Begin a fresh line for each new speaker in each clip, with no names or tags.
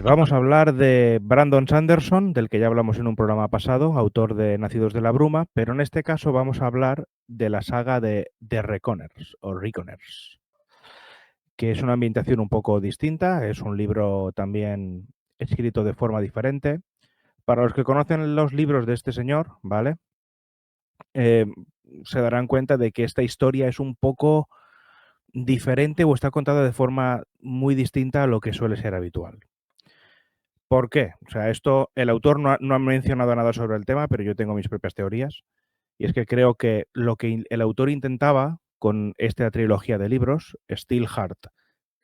Pues vamos a hablar de Brandon Sanderson, del que ya hablamos en un programa pasado, autor de Nacidos de la Bruma, pero en este caso vamos a hablar de la saga de The Reckoners o Reckoners, que es una ambientación un poco distinta, es un libro también escrito de forma diferente. Para los que conocen los libros de este señor, ¿vale? Eh, se darán cuenta de que esta historia es un poco diferente o está contada de forma muy distinta a lo que suele ser habitual. ¿Por qué? O sea, esto, el autor no ha mencionado nada sobre el tema, pero yo tengo mis propias teorías. Y es que creo que lo que el autor intentaba con esta trilogía de libros, Steelheart,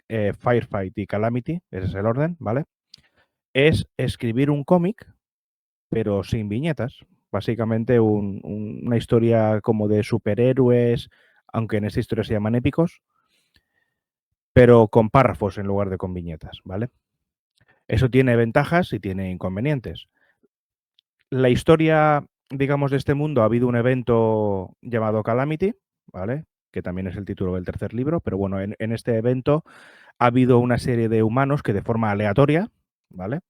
Firefight y Calamity, ese es el orden, ¿vale? Es escribir un cómic, pero sin viñetas. Básicamente una historia como de superhéroes, aunque en esta historia se llaman épicos, pero con párrafos en lugar de con viñetas, ¿vale? Eso tiene ventajas y tiene inconvenientes. La historia, digamos, de este mundo, ha habido un evento llamado Calamity, ¿vale? Que también es el título del tercer libro, pero bueno, en este evento ha habido una serie de humanos que de forma aleatoria, ¿vale?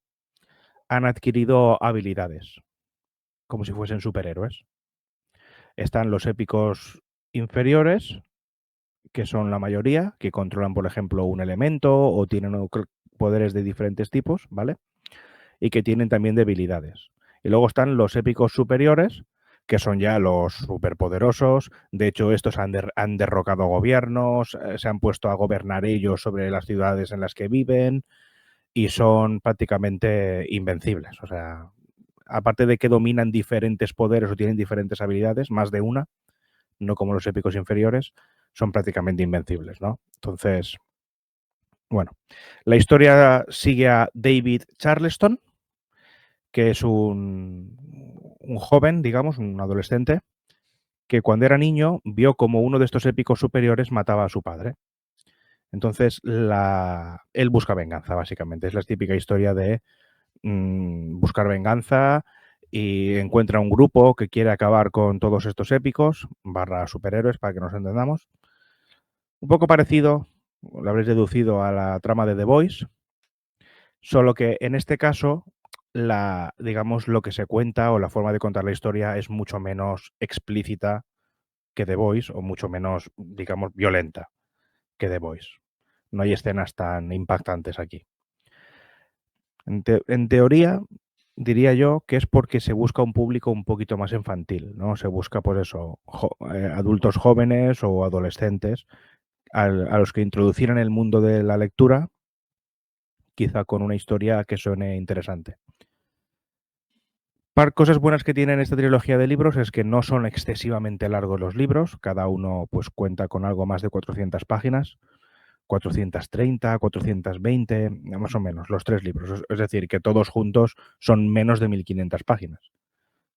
Han adquirido habilidades, como si fuesen superhéroes. Están los épicos inferiores, que son la mayoría, que controlan, por ejemplo, un elemento o tienen poderes de diferentes tipos, ¿vale? Y que tienen también debilidades. Y luego están los épicos superiores, que son ya los superpoderosos. De hecho, estos han derrocado gobiernos, se han puesto a gobernar ellos sobre las ciudades en las que viven y son prácticamente invencibles. O sea, aparte de que dominan diferentes poderes o tienen diferentes habilidades, más de una, no como los épicos inferiores, son prácticamente invencibles, ¿no? Entonces, bueno, la historia sigue a David Charleston, que es un joven, digamos, un adolescente, que cuando era niño vio como uno de estos épicos superiores mataba a su padre. Entonces, él busca venganza, básicamente. Es la típica historia de buscar venganza y encuentra un grupo que quiere acabar con todos estos épicos, barra superhéroes, para que nos entendamos. Un poco parecido, lo habréis deducido, a la trama de The Boys, solo que en este caso digamos, lo que se cuenta o la forma de contar la historia es mucho menos explícita que The Boys o mucho menos, digamos, violenta que The Boys. No hay escenas tan impactantes aquí. En teoría, diría yo que es porque se busca un público un poquito más infantil, ¿no? Se busca, pues eso, adultos jóvenes o adolescentes a los que introducir en el mundo de la lectura, quizá con una historia que suene interesante. Cosas buenas que tienen esta trilogía de libros es que no son excesivamente largos los libros, cada uno pues cuenta con algo más de 400 páginas, 430, 420, más o menos, los tres libros. Es decir, que todos juntos son menos de 1500 páginas.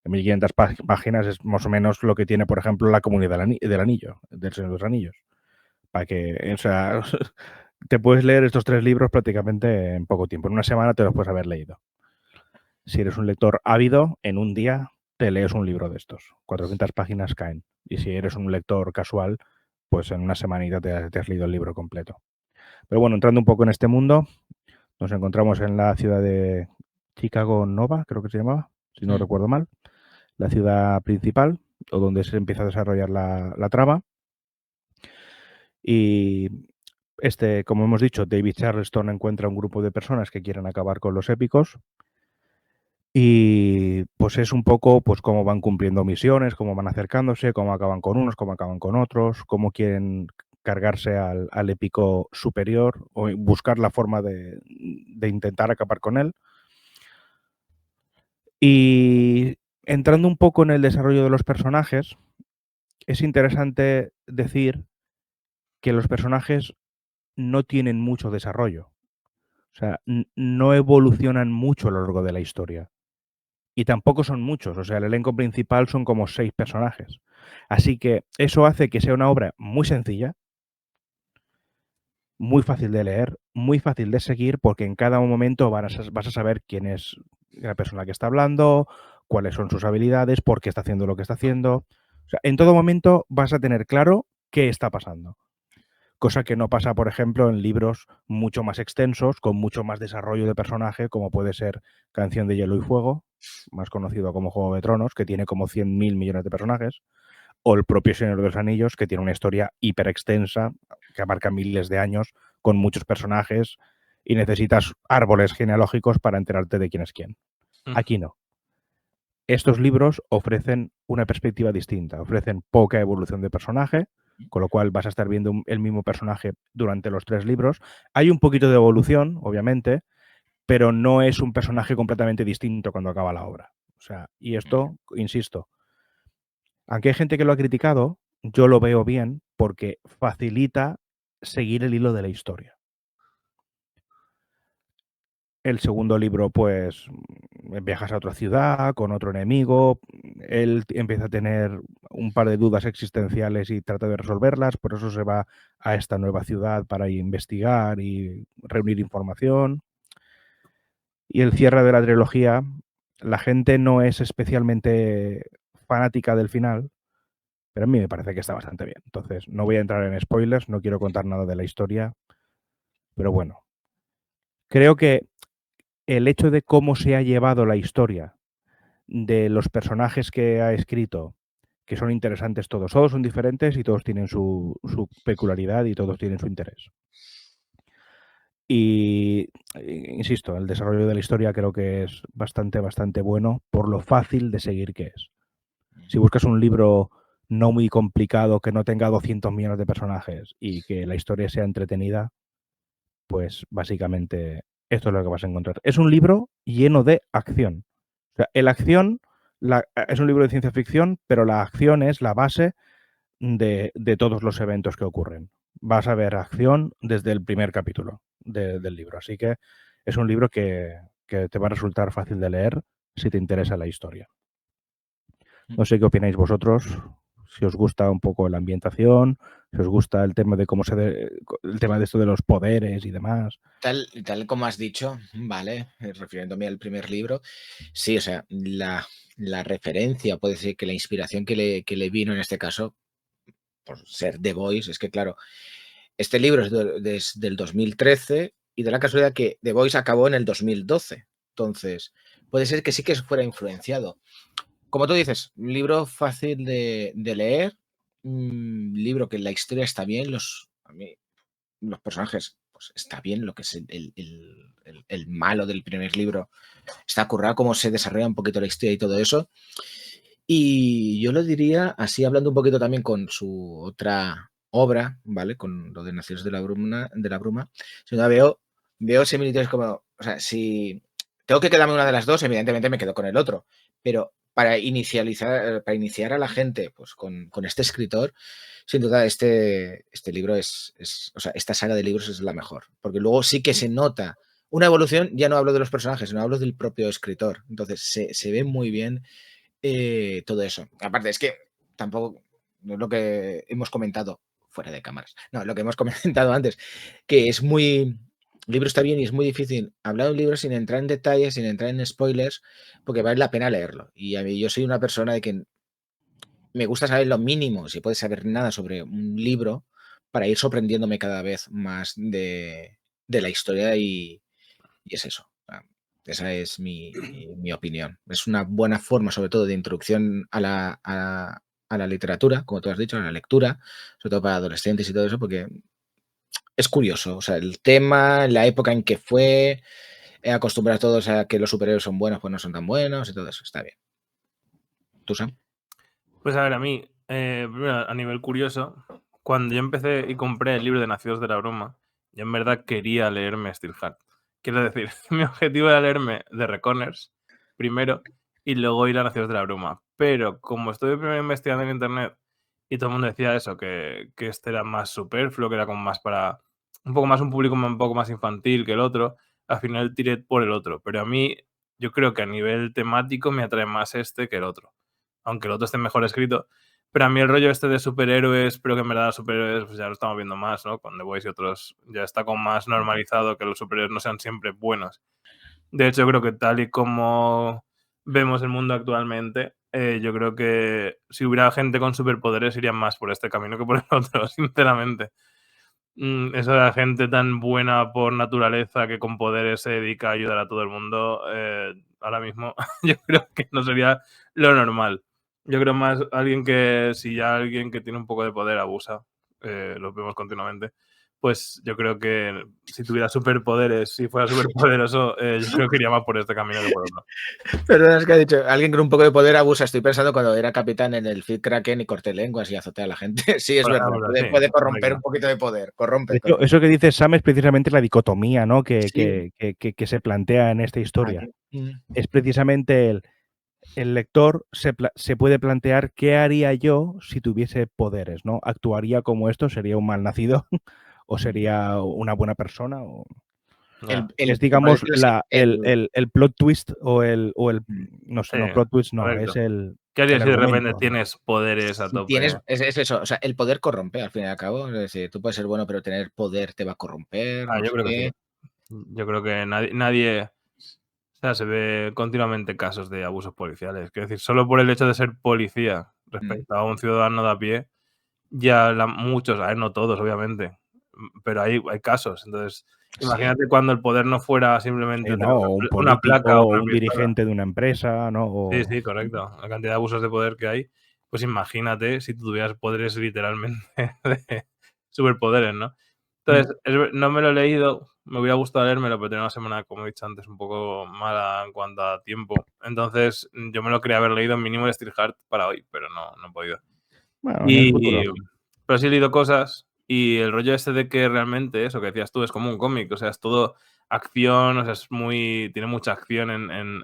1500 páginas es más o menos lo que tiene, por ejemplo, la Comunidad del Anillo, del Señor de los Anillos. Para que, o sea, te puedes leer estos tres libros prácticamente en poco tiempo. En una semana te los puedes haber leído. Si eres un lector ávido, en un día te lees un libro de estos. 400 páginas caen. Y si eres un lector casual, pues en una semanita te has leído el libro completo. Pero bueno, entrando un poco en este mundo, nos encontramos en la ciudad de Chicago Nova, creo que se llamaba, si no recuerdo mal, la ciudad principal, o donde se empieza a desarrollar la trama. Y como hemos dicho, David Charleston encuentra un grupo de personas que quieren acabar con los épicos. Y pues es un poco pues cómo van cumpliendo misiones, cómo van acercándose, cómo acaban con unos, cómo acaban con otros, cómo quieren cargarse al épico superior o buscar la forma de intentar acabar con él. Y entrando un poco en el desarrollo de los personajes, es interesante decir que los personajes no tienen mucho desarrollo. O sea, no evolucionan mucho a lo largo de la historia. Y tampoco son muchos, o sea, el elenco principal son como 6 personajes. Así que eso hace que sea una obra muy sencilla, muy fácil de leer, muy fácil de seguir, porque en cada momento vas a saber quién es la persona que está hablando, cuáles son sus habilidades, por qué está haciendo lo que está haciendo. O sea, en todo momento vas a tener claro qué está pasando. cosa que no pasa, por ejemplo, en libros mucho más extensos, con mucho más desarrollo de personaje, como puede ser Canción de Hielo y Fuego, más conocido como Juego de Tronos, que tiene como 100.000 millones de personajes, o el propio Señor de los Anillos, que tiene una historia hiper extensa, que abarca miles de años, con muchos personajes, y necesitas árboles genealógicos para enterarte de quién es quién. Aquí no. Estos libros ofrecen una perspectiva distinta, ofrecen poca evolución de personaje, con lo cual vas a estar viendo el mismo personaje durante los 3 libros. Hay un poquito de evolución, obviamente, pero no es un personaje completamente distinto cuando acaba la obra. O sea, y esto, insisto, aunque hay gente que lo ha criticado, yo lo veo bien porque facilita seguir el hilo de la historia. El segundo libro, pues, viajas a otra ciudad con otro enemigo, él empieza a tener un par de dudas existenciales y trata de resolverlas, por eso se va a esta nueva ciudad para investigar y reunir información. Y el cierre de la trilogía, la gente no es especialmente fanática del final, pero a mí me parece que está bastante bien. Entonces, no voy a entrar en spoilers, no quiero contar nada de la historia, pero bueno, creo que el hecho de cómo se ha llevado la historia, de los personajes que ha escrito, que son interesantes todos. Todos son diferentes y todos tienen su peculiaridad y todos tienen su interés. Y, insisto, el desarrollo de la historia creo que es bastante bueno por lo fácil de seguir que es. Si buscas un libro no muy complicado, que no tenga 200 millones de personajes y que la historia sea entretenida, pues básicamente esto es lo que vas a encontrar. Es un libro lleno de acción. O sea, la acción es un libro de ciencia ficción, pero la acción es la base de todos los eventos que ocurren. Vas a ver acción desde el primer capítulo del libro. Así que es un libro que te va a resultar fácil de leer si te interesa la historia. No sé qué opináis vosotros, si os gusta un poco la ambientación, si os gusta el tema de el tema de esto de los poderes y demás.
Tal como has dicho, vale, refiriéndome al primer libro, sí, o sea, la referencia, puede ser que la inspiración que le vino en este caso, por ser The Voice, es que claro, este libro es del 2013 y de la casualidad que The Voice acabó en el 2012. Entonces, puede ser que sí que fuera influenciado. Como tú dices, un libro fácil de leer, libro que la historia está bien, a mí los personajes, pues está bien, lo que es el malo del primer libro está currado, cómo se desarrolla un poquito la historia y todo eso. Y yo lo diría, así hablando un poquito también con su otra obra, ¿vale? Con lo de Nacidos de la Bruma, si no veo similitudes como, o sea, si tengo que quedarme una de las dos, evidentemente me quedo con el otro, pero para iniciar a la gente pues, con este escritor, sin duda este libro o sea, esta saga de libros es la mejor, porque luego sí que se nota una evolución, ya no hablo de los personajes, sino hablo del propio escritor, entonces se ve muy bien todo eso. Aparte, es que tampoco, no es lo que hemos comentado fuera de cámaras, no, lo que hemos comentado antes, que es muy, el libro está bien y es muy difícil hablar de un libro sin entrar en detalles, sin entrar en spoilers, porque vale la pena leerlo. Y a mí yo soy una persona de que me gusta saber lo mínimo, si puedes saber nada sobre un libro, para ir sorprendiéndome cada vez más de la historia y es eso. Esa es mi opinión. Es una buena forma, sobre todo, de introducción a la literatura, como tú has dicho, a la lectura, sobre todo para adolescentes y todo eso, porque es curioso. O sea, el tema, la época en que fue, acostumbrar a todos a que los superhéroes son buenos, pues no son tan buenos y todo eso. Está bien. ¿Tú, Sam?
Pues a ver, a mí, primero, a nivel curioso, cuando yo empecé y compré el libro de Nacidos de la Bruma, yo en verdad quería leerme Steelheart. Quiero decir, mi objetivo era leerme The Reckoners primero y luego ir a Nacidos de la Bruma. Pero como estuve primero investigando en internet y todo el mundo decía eso, que este era más superfluo, que era como más para un poco más un público un poco más infantil que el otro, al final tiré por el otro. Pero a mí, yo creo que a nivel temático me atrae más este que el otro, aunque el otro esté mejor escrito. Pero a mí el rollo este de superhéroes, pero que en verdad los superhéroes pues ya lo estamos viendo más, ¿no? Con The Voice y otros ya está como más normalizado que los superhéroes no sean siempre buenos. De hecho, creo que tal y como vemos el mundo actualmente, yo creo que si hubiera gente con superpoderes irían más por este camino que por el otro, sinceramente. eso de la gente tan buena por naturaleza que con poderes se dedica a ayudar a todo el mundo, ahora mismo yo creo que no sería lo normal. Yo creo más alguien que, si ya alguien que tiene un poco de poder abusa, lo vemos continuamente, pues yo creo que si tuviera superpoderes, si fuera superpoderoso, yo creo que iría más por este camino que por otro.
Perdona, es que ha dicho, alguien con un poco de poder abusa. Estoy pensando cuando era capitán en el Feed Kraken y corté lenguas y azoté a la gente. Sí, es
Por
verdad,
ejemplo, sí,
puede corromper
correcto.
un poquito de poder.
De
Corrompe.
hecho, eso que dice Sam es precisamente la dicotomía, ¿no?
Sí.
que se plantea en esta historia.
Aquí.
Es precisamente el lector se puede plantear qué haría yo si tuviese poderes, ¿no? ¿Actuaría como esto? ¿Sería un mal nacido? ¿O sería una buena persona?
Ya.
Es,
Por
digamos,
decirlo así,
el plot twist o no sé,
Sí,
no, plot twist no,
correcto.
es el
¿Qué harías si de repente
argumento.
tienes poderes a
si
tope?
tienes, es eso, o sea, el poder corrompe al fin y al cabo. Es decir, tú puedes ser bueno, pero tener poder te va a corromper, no
Yo
sé
creo que sí.
qué.
Yo creo que nadie, o sea, se ve continuamente casos de abusos policiales. Quiero decir, solo por el hecho de ser policía respecto a un ciudadano de a pie, ya muchos, a ver, no todos, obviamente, pero hay casos. Entonces,
Sí.
imagínate cuando el poder no fuera simplemente tener
¿no? Un
una placa
político,
o una
un
pistola.
dirigente de una empresa, ¿no?
Sí, correcto. La cantidad de abusos de poder que hay, pues imagínate si tú tuvieras poderes literalmente de superpoderes, ¿no? Entonces, no me lo he leído, me hubiera gustado leérmelo, pero tenía una semana, como he dicho antes, un poco mala en cuanto a tiempo. Entonces, yo me lo quería haber leído mínimo de Steelheart para hoy, pero no he podido.
Bueno, en el futuro.
Pero sí he leído cosas y el rollo este de que realmente, eso que decías tú, es como un cómic, o sea, es todo acción, o sea, tiene mucha acción en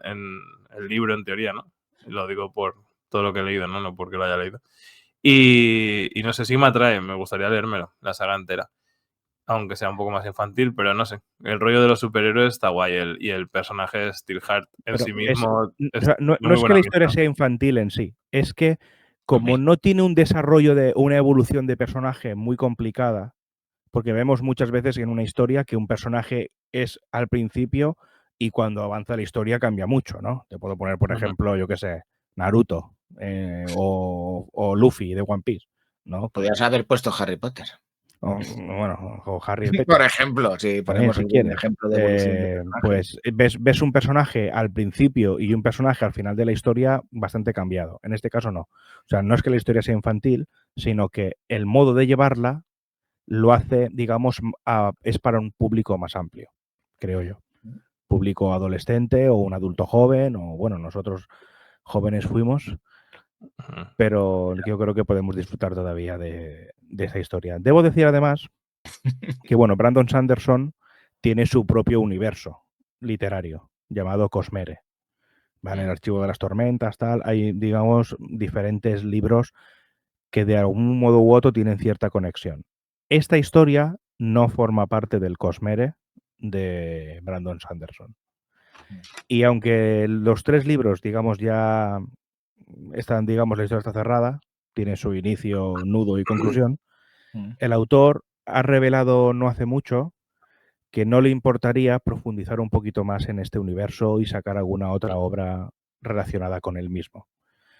el libro, en teoría, ¿no? Lo digo por todo lo que he leído, ¿no? No porque lo haya leído. Y no sé si me atrae, me gustaría leérmelo, la saga entera. Aunque sea un poco más infantil, pero no sé. El rollo de los superhéroes está guay y el personaje de Steelheart en
Pero
sí mismo
o
es
sea, no
muy
es que
buena
la historia
pinta.
sea infantil en sí, es que como no tiene un desarrollo de una evolución de personaje muy complicada, porque vemos muchas veces en una historia que un personaje es al principio y cuando avanza la historia cambia mucho, ¿no? Te puedo poner, por ejemplo, yo qué sé, Naruto o Luffy de One Piece, ¿no?
Podrías haber puesto Harry Potter.
O Harry el Peque.
Por ejemplo, si
También,
ponemos
si
algún
quieres.
ejemplo de evolución de personaje.
Pues ves un personaje al principio y un personaje al final de la historia bastante cambiado. En este caso no. O sea, no es que la historia sea infantil, sino que el modo de llevarla lo hace, digamos, es para un público más amplio, creo yo. Público adolescente o un adulto joven, o bueno, nosotros jóvenes fuimos, pero yo creo que podemos disfrutar todavía de esa historia. Debo decir además que, bueno, Brandon Sanderson tiene su propio universo literario llamado Cosmere. ¿Vale? El Archivo de las Tormentas, tal. Hay, digamos, diferentes libros que de algún modo u otro tienen cierta conexión. Esta historia no forma parte del Cosmere de Brandon Sanderson. Y aunque los 3 libros, digamos, ya están, digamos, la historia está cerrada, tiene su inicio, nudo y conclusión, el autor ha revelado no hace mucho que no le importaría profundizar un poquito más en este universo y sacar alguna otra obra relacionada con él mismo.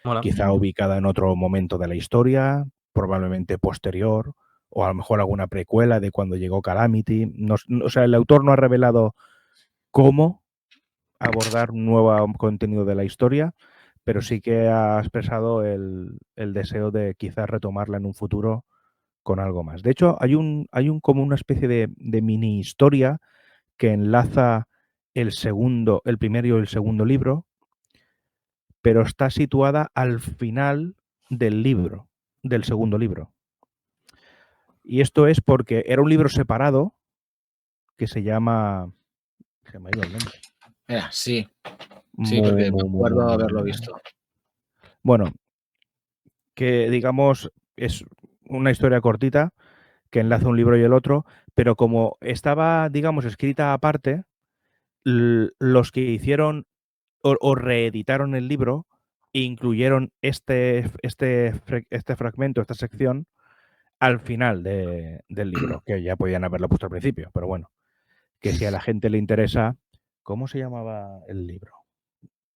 Mola.
Quizá ubicada en otro momento de la historia, probablemente posterior, o a lo mejor alguna precuela de cuando llegó Calamity. O sea, el autor no ha revelado cómo abordar un nuevo contenido de la historia, pero sí que ha expresado el deseo de quizás retomarla en un futuro con algo más. De hecho, hay como una especie de mini historia que enlaza el primero y el segundo libro, pero está situada al final del segundo libro. Y esto es porque era un libro separado que se llama... Se me ha ido el nombre.
Sí, porque me acuerdo haberlo visto.
Bueno, que digamos es una historia cortita que enlaza un libro y el otro, pero como estaba, digamos, escrita aparte, los que hicieron o reeditaron el libro e incluyeron este fragmento, esta sección, al final del libro, que ya podían haberlo puesto al principio, pero bueno, que si a la gente le interesa, ¿cómo se llamaba el libro?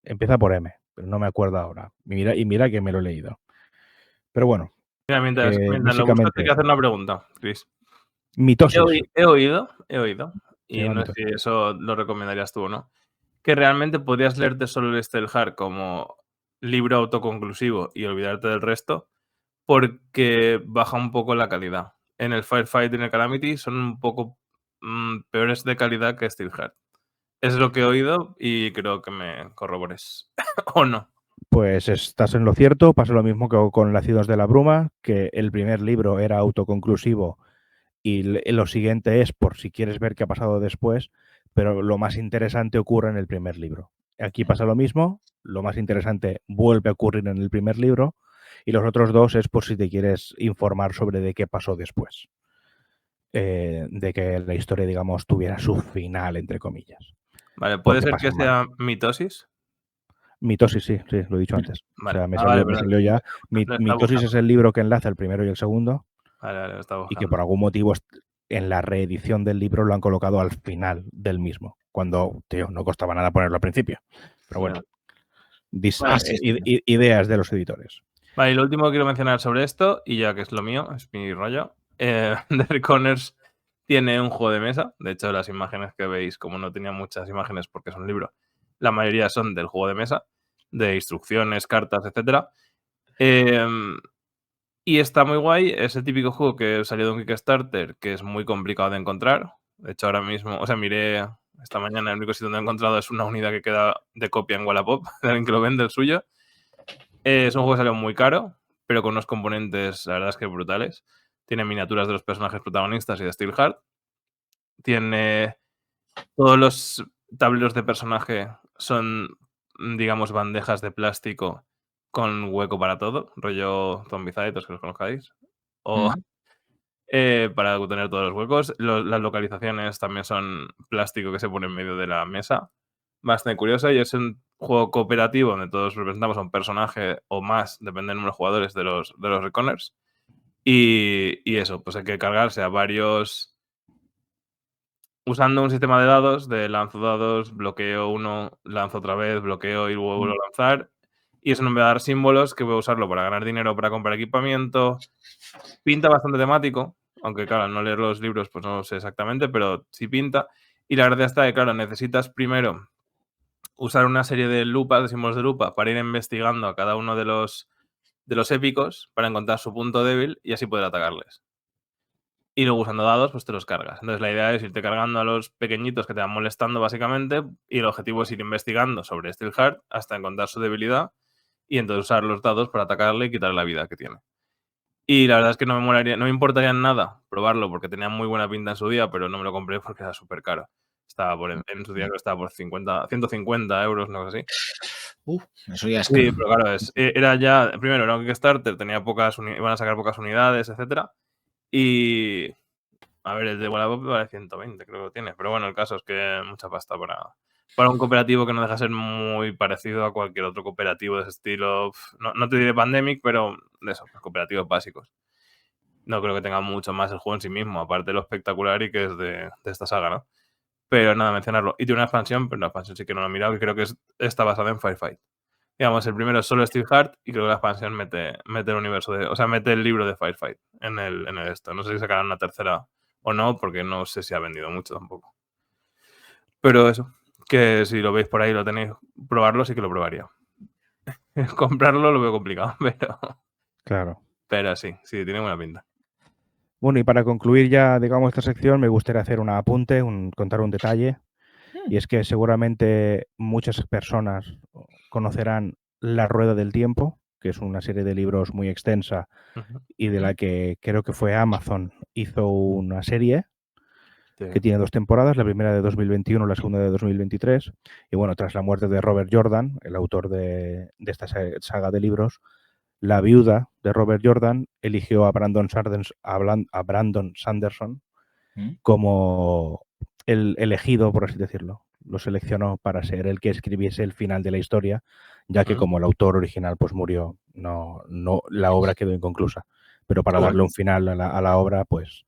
Empieza por M, pero no me acuerdo ahora. Y mira que me lo he leído. Pero bueno,
Mira, mientras lo buscas, te
básicamente
quiero hacer
eso.
una pregunta, Chris.
Mitosis.
He oído, y
Se llama
no sé
mitosis.
si eso lo recomendarías tú o no, que realmente podrías leerte solo el Steelheart como libro autoconclusivo y olvidarte del resto, porque baja un poco la calidad. En el Firefight y en el Calamity son un poco peores de calidad que Steelheart. Es lo que he oído y creo que me corrobores. ¿O no?
Pues estás en lo cierto, pasa lo mismo que con Nacidos de la Bruma, que el primer libro era autoconclusivo y lo siguiente es por si quieres ver qué ha pasado después, pero lo más interesante ocurre en el primer libro. Aquí pasa lo mismo, lo más interesante vuelve a ocurrir en el primer libro y los otros dos es por si te quieres informar sobre de qué pasó después. De que la historia, digamos, tuviera su final, entre comillas.
Vale, ¿puede
Porque
ser que
pasan más.
sea mitosis?
Mitosis, sí, lo he dicho antes.
Vale.
O sea, me
Vale,
salió ya.
lo estaba
Mitosis es
buscando.
el libro que enlaza el primero y el segundo
Vale, lo estaba
y que
buscando.
por algún motivo en la reedición del libro lo han colocado al final del mismo, cuando, tío, no costaba nada ponerlo al principio. Pero bueno, ideas de los editores.
Vale, y lo último que quiero mencionar sobre esto, y ya que es lo mío, es mi rollo, The Reckoners tiene un juego de mesa. De hecho, las imágenes que veis, como no tenía muchas imágenes porque es un libro, la mayoría son del juego de mesa, de instrucciones, cartas, etc. Y está muy guay. Es el típico juego que salió de un Kickstarter, que es muy complicado de encontrar. De hecho, ahora mismo, o sea, miré esta mañana, el único sitio donde he encontrado es una unidad que queda de copia en Wallapop, de alguien que lo vende, el suyo. Es un juego que salió muy caro, pero con unos componentes, la verdad es que brutales. Tiene miniaturas de los personajes protagonistas y de Steelheart. Tiene todos los tableros de personaje son, digamos, bandejas de plástico con hueco para todo, rollo Zombicide, que los conozcáis. O para tener todos los huecos. Las localizaciones también son plástico que se pone en medio de la mesa. Bastante curioso, y es un juego cooperativo donde todos representamos a un personaje o más, depende del número de jugadores de los Reckoners. Y eso, pues hay que cargarse a varios usando un sistema de dados, de lanzo dados, bloqueo uno, lanzo otra vez, bloqueo y luego vuelvo a lanzar. Y eso no me va a dar símbolos, que voy a usarlo para ganar dinero, para comprar equipamiento. Pinta bastante temático, aunque claro, al no leer los libros pues no sé exactamente, pero sí pinta. Y la verdad está que, claro, necesitas primero usar una serie de lupas, de símbolos de lupa, para ir investigando a cada uno de los épicos para encontrar su punto débil y así poder atacarles. Y luego usando dados, pues te los cargas. Entonces la idea es irte cargando a los pequeñitos que te van molestando básicamente, y el objetivo es ir investigando sobre Steelheart hasta encontrar su debilidad y entonces usar los dados para atacarle y quitarle la vida que tiene. Y la verdad es que no me importaría nada probarlo porque tenía muy buena pinta en su día, pero no me lo compré porque era súper caro. Estaba en su día creo que estaba por 150 euros, no sé así.
Eso ya es
Sí,
caro.
pero claro, era ya, primero era un Kickstarter, tenía iban a sacar pocas unidades, etcétera. Y a ver, el de Wallapop vale 120, creo que tiene. Pero bueno, el caso es que mucha pasta para un cooperativo que no deja de ser muy parecido a cualquier otro cooperativo de ese estilo. No te diré Pandemic, pero de esos cooperativos básicos. No creo que tenga mucho más el juego en sí mismo, aparte de lo espectacular y que es de esta saga, ¿no? Pero nada, mencionarlo. Y tiene una expansión, pero la expansión sí que no lo he mirado, que creo que está basada en Firefight. Digamos, el primero es solo Steelheart y creo que la expansión mete el universo o sea, mete el libro de Firefight en el esto. No sé si sacarán una tercera o no, porque no sé si ha vendido mucho tampoco. Pero eso, que si lo veis por ahí, lo tenéis, probarlo, sí que lo probaría. Comprarlo lo veo complicado, pero...
Claro.
Pero sí, tiene buena pinta.
Bueno, y para concluir ya, digamos, esta sección, me gustaría hacer un apunte, contar un detalle. Y es que seguramente muchas personas conocerán La Rueda del Tiempo, que es una serie de libros muy extensa y de la que creo que fue Amazon hizo una serie que tiene 2 temporadas, la primera de 2021, la segunda de 2023. Y bueno, tras la muerte de Robert Jordan, el autor de esta saga de libros, la viuda de Robert Jordan eligió a Brandon Sanderson como el elegido, por así decirlo. Lo seleccionó para ser el que escribiese el final de la historia, ya que como el autor original pues murió, no la obra quedó inconclusa. Pero para darle un final a la obra, pues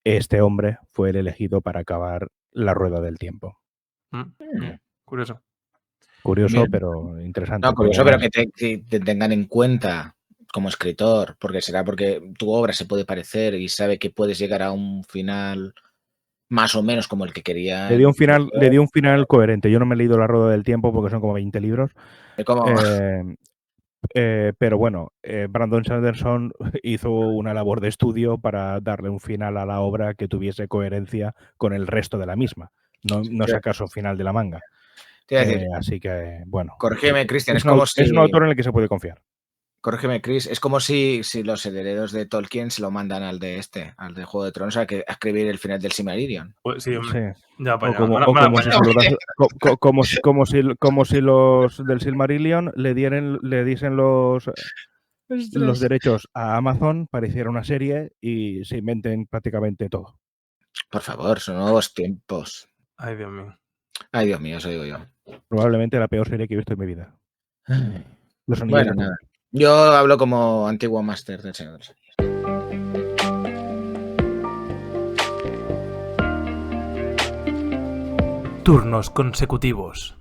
este hombre fue el elegido para acabar La Rueda del Tiempo.
Curioso.
Curioso, pero interesante.
No, curioso, pero que te tengan en cuenta como escritor, porque será porque tu obra se puede parecer y sabe que puedes llegar a un final más o menos como el que quería.
Le dio un final coherente. Yo no me he leído La Rueda del Tiempo porque son como 20 libros.
Como,
Pero bueno, Brandon Sanderson hizo una labor de estudio para darle un final a la obra que tuviese coherencia con el resto de la misma. No
Sí.
sacar su final de la manga.
te iba a decir,
Así que, bueno.
corrígeme, Cristian,
Es un autor en el que se puede confiar.
Corrígeme, Chris, es como si los herederos de Tolkien se lo mandan al de Juego de Tronos, a escribir el final del Silmarillion.
Pues sí, hombre.
Sí.
Ya
O
para allá.
como,
Van a-
o
van a
como si
apañar.
se lo das- como si los del Silmarillion le diesen los derechos a Amazon para hiciera una serie y se inventen prácticamente todo.
Por favor, son nuevos tiempos.
Ay, Dios mío.
Ay, Dios mío, eso digo yo.
Probablemente la peor serie que he visto en mi vida. Los Anillos
Bueno,
de Poder.
nada. Yo hablo como antiguo máster del Señor de los Anillos.
Turnos consecutivos.